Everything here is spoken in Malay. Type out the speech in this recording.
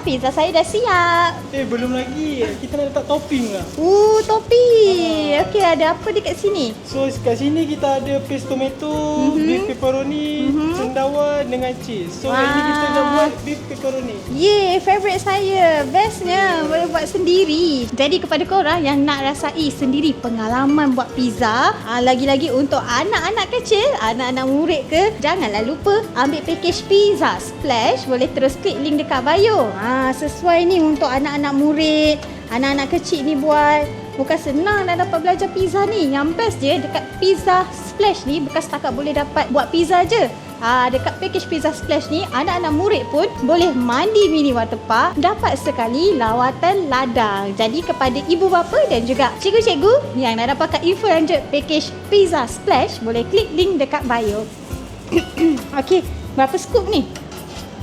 pizza saya dah siap. Belum lagi. Kita nak letak topping lah. Topping. Okey, ada apa dekat sini? So kat sini kita ada paste tomato, beef pepperoni, cendawan dengan cheese. So ini kita nak buat beef pepperoni. Favorite saya. Bestnya boleh buat sendiri. Jadi kepada korang yang nak rasai sendiri pengalaman buat pizza, lagi-lagi untuk anak-anak kecil, anak-anak murid ke, janganlah lupa ambil package Pizza Splash. Boleh terus klik link dekat bio. Sesuai ni untuk anak-anak murid, anak-anak kecil ni buat. Bukan senang nak dapat belajar pizza ni. Yang best je dekat Pizza Splash ni bukan setakat boleh dapat buat pizza je. Dekat package Pizza Splash ni, anak-anak murid pun boleh mandi mini water park, dapat sekali lawatan ladang. Jadi kepada ibu bapa dan juga cikgu-cikgu yang nak dapatkan info lanjut package Pizza Splash, boleh klik link dekat bio. Okey, berapa scoop ni?